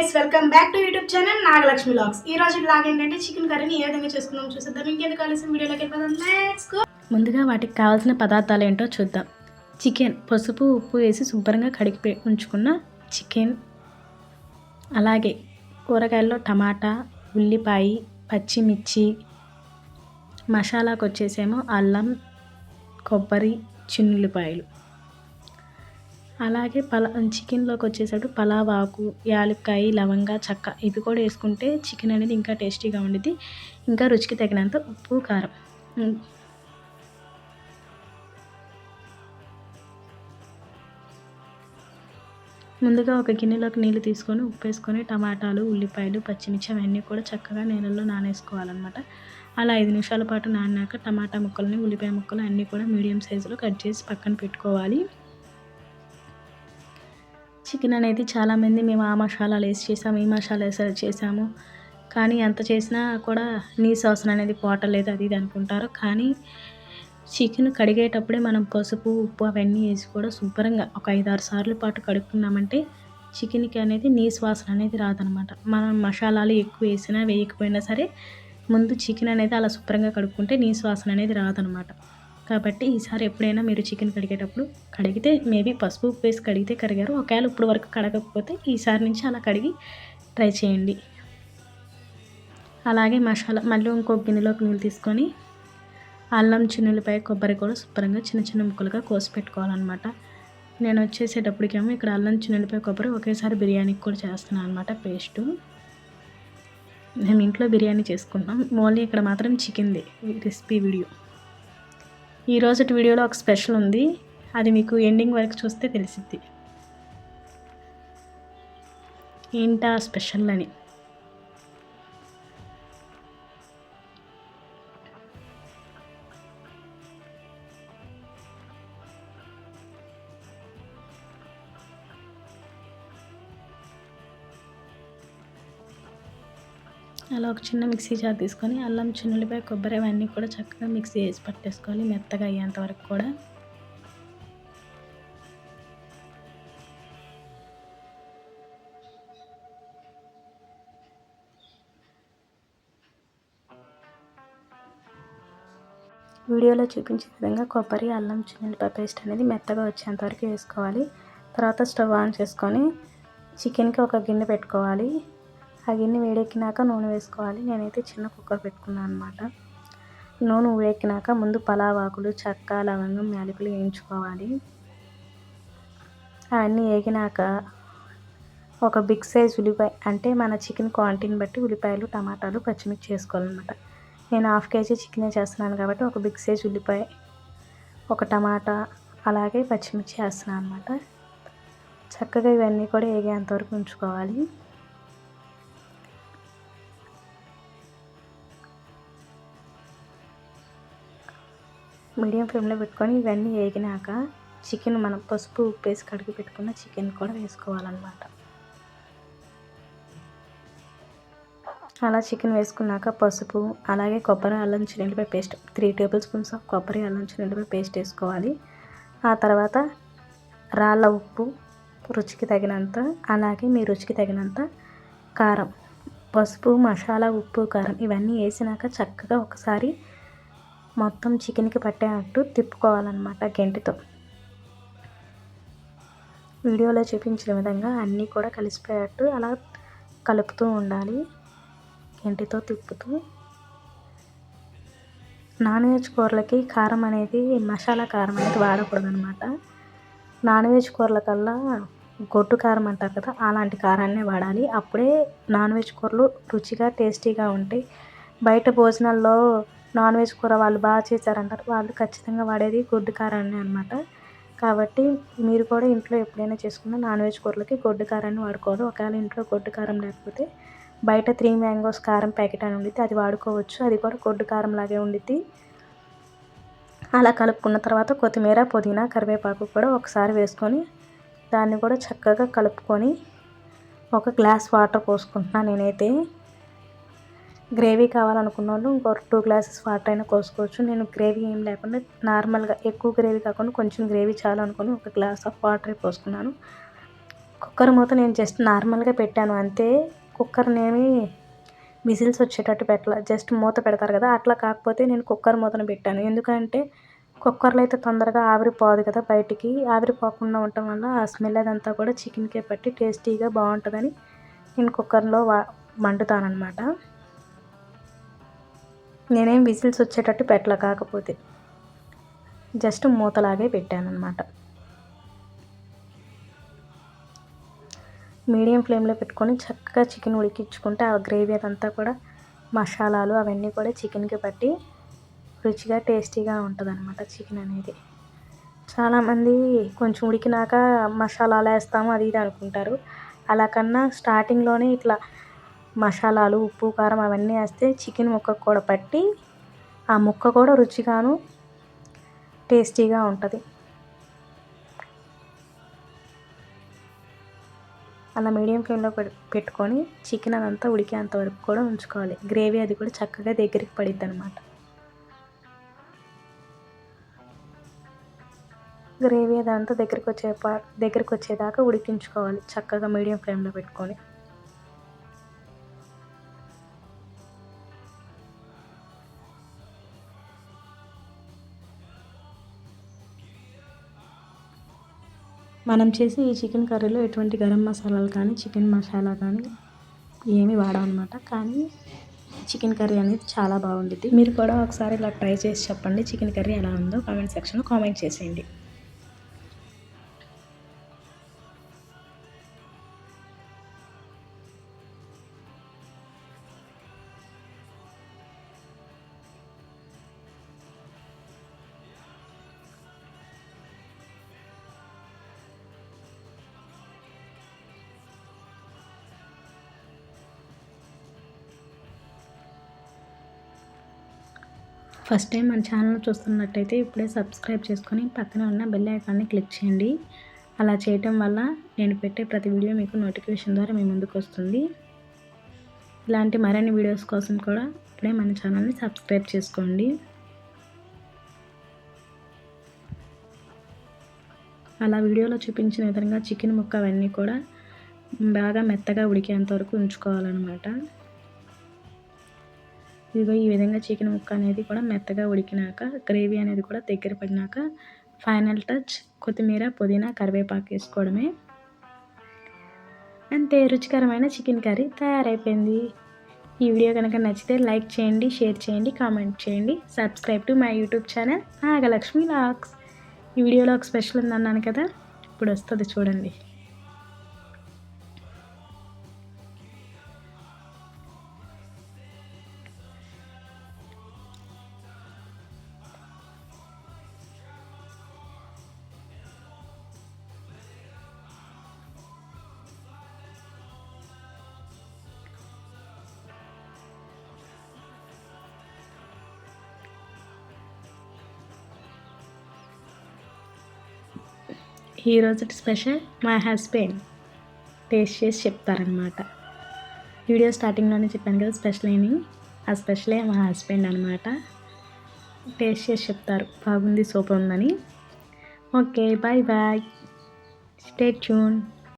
Guys, welcome back to YouTube channel Nagalakshmi vlogs. ఈ రోజు vlog ఏంటంటే చికెన్ కర్రీని ఏ విధంగా చేసుకుందాం చూసేద్దాం. ఇంకెందుకు ఆలస్యం, వీడియోలోకి వెళ్ళిపోదాం. Let's go. ముందుగా వాటికి కావాల్సిన పదార్థాలు ఏంటో చూద్దాం. చికెన్ పసుపు ఉప్పు వేసి శుభ్రంగా కడిగి ఉంచుకున్న చికెన్, అలాగే కూరగాయల్లో టమాటా, ఉల్లిపాయ, పచ్చిమిర్చి, మసాలాకు వచ్చేసేమో అల్లం, కొబ్బరి, చిన్నుల్లిపాయలు, అలాగే చికెన్లోకి వచ్చేసరికి పలావ్ ఆకు, యాలక్కాయ, లవంగా, చెక్క ఇవి కూడా వేసుకుంటే చికెన్ అనేది ఇంకా టేస్టీగా ఉండేది. ఇంకా రుచికి తగినంత ఉప్పు, కారం. ముందుగా ఒక గిన్నెలోకి నీళ్ళు తీసుకొని ఉప్పు వేసుకొని టమాటాలు, ఉల్లిపాయలు, పచ్చిమిర్చి అవన్నీ కూడా చక్కగా నీళ్ళల్లో నానేసుకోవాలన్నమాట. అలా 5 నిమిషాల పాటు నానాక టమాటా ముక్కల్ని, ఉల్లిపాయ ముక్కలు అన్నీ కూడా మీడియం సైజులో కట్ చేసి పక్కన పెట్టుకోవాలి. చికెన్ అనేది చాలామంది మేము ఆ మసాలాలు వేసి చేసాము, ఈ మసాలా వేసి చేసాము, కానీ ఎంత చేసినా కూడా నీసు వాసన అనేది పోవట్లేదు అది ఇది అనుకుంటారు. కానీ చికెన్ కడిగేటప్పుడే మనం పసుపు, ఉప్పు అవన్నీ వేసి కూడా శుభ్రంగా ఒక 5-6 సార్లు పాటు కడుక్కున్నామంటే చికెన్కి అనేది నీసు వాసన అనేది రాదనమాట. మనం మసాలాలు ఎక్కువ వేసినా వేయకపోయినా సరే ముందు చికెన్ అనేది అలా శుభ్రంగా కడుక్కుంటే నీసు వాసన అనేది రాదనమాట. కాబట్టి ఈసారి ఎప్పుడైనా మీరు చికెన్ కడిగేటప్పుడు కడిగితే మేబీ పసుపు ఉప్పు వేసి కడిగితే కడిగారు, ఒకవేళ ఇప్పుడు వరకు కడగకపోతే ఈసారి నుంచి అలా కడిగి ట్రై చేయండి. అలాగే మళ్ళీ ఇంకో గిన్నెలోకి నీళ్ళు తీసుకొని అల్లం, చిన్నులపాయ, కొబ్బరి కూడా శుభ్రంగా చిన్న చిన్న ముక్కలుగా కోసి పెట్టుకోవాలన్నమాట. నేను వచ్చేసేటప్పటికేమో ఇక్కడ అల్లం, చిన్నులపాయ, కొబ్బరి ఒకేసారి బిర్యానీకి కూడా చేస్తున్నాను అనమాట పేస్టు. మేము ఇంట్లో బిర్యానీ చేసుకుంటాం, ఓన్లీ ఇక్కడ మాత్రం చికెన్ది రెసిపీ వీడియో. ఈ రోజుటి వీడియోలో ఒక స్పెషల్ ఉంది, అది మీకు ఎండింగ్ వరకు చూస్తే తెలిసిద్ది ఏంటా స్పెషల్ అని. అలా ఒక చిన్న మిక్సీ జార్ తీసుకొని అల్లం, చిన్నులపాయ, కొబ్బరి అవన్నీ కూడా చక్కగా మిక్సీ వేసి పట్టేసుకోవాలి మెత్తగా అయ్యేంత వరకు కూడా. వీడియోలో చూపించే విధంగా కొబ్బరి, అల్లం, చిన్నులపాయ పేస్ట్ అనేది మెత్తగా వచ్చేంత వరకు వేసుకోవాలి. తర్వాత స్టవ్ ఆన్ చేసుకొని చికెన్కి ఒక గిన్నె పెట్టుకోవాలి. ఆ గిన్నె వేడెక్కినాక నూనె వేసుకోవాలి. నేనైతే చిన్న కుక్కర్ పెట్టుకున్నాను అనమాట. నూనె వేడెక్కినాక ముందు పలావ్ ఆకులు, చెక్క, లవంగం, యాలకులు వేయించుకోవాలి. అవన్నీ వేగినాక ఒక బిగ్ సైజ్ ఉల్లిపాయ, అంటే మన చికెన్ క్వాంటిటీని బట్టి ఉల్లిపాయలు, టమాటాలు, పచ్చిమిర్చి వేసుకోవాలన్నమాట. నేను 1/2 కేజీ చికెనే చేస్తున్నాను కాబట్టి ఒక బిగ్ సైజ్ ఉల్లిపాయ, ఒక టమాటా, అలాగే పచ్చిమిర్చి వేస్తున్నాను అనమాట. చక్కగా ఇవన్నీ కూడా వేగేంతవరకు ఉంచుకోవాలి. మీడియం ఫ్లేమ్లో పెట్టుకొని ఇవన్నీ వేగినాక చికెన్ మనం పసుపు ఉప్పు వేసి కడిగి పెట్టుకున్న చికెన్ కూడా వేసుకోవాలన్నమాట. అలా చికెన్ వేసుకున్నాక పసుపు, అలాగే కొబ్బరి, అల్లం, చిన్నులపాయ పేస్ట్ 3 టేబుల్ స్పూన్స్ ఆఫ్ కొబ్బరి, అల్లం, చిన్నులపాయ పేస్ట్ వేసుకోవాలి. ఆ తర్వాత రాళ్ళ ఉప్పు రుచికి తగినంత, అలాగే మీ రుచికి తగినంత కారం, పసుపు, మసాలా, ఉప్పు, కారం ఇవన్నీ వేసినాక చక్కగా ఒకసారి మొత్తం చికెన్కి పట్టేటట్టు తిప్పుకోవాలన్నమాట గెంటితో. వీడియోలో చూపించిన విధంగా అన్నీ కూడా కలిసిపోయేటట్టు అలా కలుపుతూ ఉండాలి గెంటితో తిప్పుతూ. నాన్ వెజ్ కూరలకి కారం అనేది, మసాలా కారం అనేది వాడకూడదు అనమాట. నాన్ వెజ్ కూరల కల్లా గొడ్డు కారం అంటారు కదా, అలాంటి కారాన్నే వాడాలి. అప్పుడే నాన్ వెజ్ కూరలు రుచిగా టేస్టీగా ఉంటాయి. బయట భోజనాల్లో నాన్ వెజ్ కూర వాళ్ళు బాగా చేశారంటారు, వాళ్ళు ఖచ్చితంగా వాడేది గొడ్డు కారాన్ని అనమాట. కాబట్టి మీరు కూడా ఇంట్లో ఎప్పుడైనా చేసుకున్న నాన్ వెజ్ కూరలకి గొడ్డు కారాన్ని వాడుకోవాలి. ఒకవేళ ఇంట్లో గొడ్డు కారం లేకపోతే బయట 3 మ్యాంగోస్ కారం ప్యాకెట్ అని ఉండిద్ది, అది వాడుకోవచ్చు. అది కూడా గొడ్డు కారం లాగే ఉండిద్ది. అలా కలుపుకున్న తర్వాత కొత్తిమీర, పుదీనా, కరివేపాకు కూడా ఒకసారి వేసుకొని దాన్ని కూడా చక్కగా కలుపుకొని ఒక గ్లాస్ వాటర్ పోసుకుంటున్నాను నేనైతే. గ్రేవీ కావాలనుకున్న వాళ్ళు ఇంకో 2 గ్లాసెస్ వాటర్ అయినా పోసుకోవచ్చు. నేను గ్రేవీ ఏం లేకుండా నార్మల్గా ఎక్కువ గ్రేవీ కాకుండా కొంచెం గ్రేవీ చాలు అనుకుని ఒక గ్లాస్ ఆఫ్ వాటర్ పోసుకున్నాను. కుక్కర్ మూత నేను జస్ట్ నార్మల్గా పెట్టాను అంతే. కుక్కర్నేమి విజిల్స్ వచ్చేటట్టు పెట్టాల, జస్ట్ మూత పెడతారు కదా అట్లా కాకపోతే నేను కుక్కర్ మూతను పెట్టాను. ఎందుకంటే కుక్కర్లో అయితే తొందరగా ఆవిరిపోదు కదా బయటికి, ఆవిరిపోకుండా ఉండటం వల్ల ఆ స్మెల్ అదంతా కూడా చికెన్కే పట్టి టేస్టీగా బాగుంటుందని నేను కుక్కర్లో వండుతానన్నమాట. నేనేం విజిల్స్ వచ్చేటట్టు పెట్టలే, కాకపోతే జస్ట్ మూతలాగే పెట్టాను అన్నమాట. మీడియం ఫ్లేమ్లో పెట్టుకొని చక్కగా చికెన్ ఉడికించుకుంటే ఆ గ్రేవీ అదంతా కూడా మసాలాలు అవన్నీ కూడా చికెన్కి పట్టి రుచిగా టేస్టీగా ఉంటుంది అన్నమాట చికెన్ అనేది. చాలామంది కొంచెం ఉడికినాక మసాలాలు వేస్తాము అది ఇది అనుకుంటారు. అలా కన్నా స్టార్టింగ్లోనే ఇట్లా మసాలాలు ఉప్పు కారం అవన్నీ వేస్తే చికెన్ ముక్కకు కూడా పట్టి ఆ ముక్క కూడా రుచిగాను టేస్టీగా ఉంటుంది. అలా మీడియం ఫ్లేమ్లో పెట్టుకొని చికెన్ అదంతా ఉడికేంత వరకు కూడా ఉంచుకోవాలి. గ్రేవీ అది కూడా చక్కగా దగ్గరికి పడిద్ది అనమాట. గ్రేవీ అదంతా దగ్గరికి వచ్చేదాకా ఉడికించుకోవాలి చక్కగా మీడియం ఫ్లేమ్లో పెట్టుకొని. మనం చేసే ఈ చికెన్ కర్రీలో ఎటువంటి గరం మసాలాలు కానీ చికెన్ మసాలా కానీ ఏమీ వాడమన్నమాట. కానీ చికెన్ కర్రీ అనేది చాలా బాగుండిద్ది. మీరు కూడా ఒకసారి ఇలా ట్రై చేసి చెప్పండి. చికెన్ కర్రీ ఎలా ఉందో కామెంట్ సెక్షన్లో కామెంట్ చేసేయండి. ఫస్ట్ టైం మన ఛానల్ చూస్తున్నట్టయితే ఇప్పుడే సబ్స్క్రైబ్ చేసుకొని పక్కనే ఉన్న బెల్ ఐకాన్ని క్లిక్ చేయండి. అలా చేయటం వల్ల నేను పెట్టే ప్రతి వీడియో మీకు నోటిఫికేషన్ ద్వారా మీ ముందుకు వస్తుంది. ఇలాంటి మరిన్ని వీడియోస్ కోసం కూడా ఇప్పుడే మన ఛానల్ని సబ్స్క్రైబ్ చేసుకోండి. అలా వీడియోలో చూపించిన విధంగా చికెన్ ముక్క అవన్నీ కూడా బాగా మెత్తగా ఉడికేంత వరకు ఉంచుకోవాలన్నమాట. ఇదిగో ఈ విధంగా చికెన్ ముక్క అనేది కూడా మెత్తగా ఉడికినాక గ్రేవీ అనేది కూడా దగ్గర పడినాక ఫైనల్ టచ్ కొత్తిమీర పుదీనా కరివేపాకు వేసుకోవడమే. అంతే, రుచికరమైన చికెన్ కర్రీ తయారైపోయింది. ఈ వీడియో కనుక నచ్చితే లైక్ చేయండి, షేర్ చేయండి, కామెంట్ చేయండి. Subscribe to my YouTube channel Nagalakshmi vlogs. ఈ వీడియోలో ఒక స్పెషల్ ఉందన్నాను కదా, ఇప్పుడు వస్తుంది చూడండి. ఈరోజు స్పెషల్ మా హస్బెండ్ టేస్ట్ చేసి చెప్తారనమాట. వీడియో స్టార్టింగ్లోనే చెప్పాను కదా స్పెషల్ అని, ఆ స్పెషలే మా హస్బెండ్ అనమాట. టేస్ట్ చేసి చెప్తారు బాగుంది సూపర్ ఉందని. Okay, bye bye, stay tune.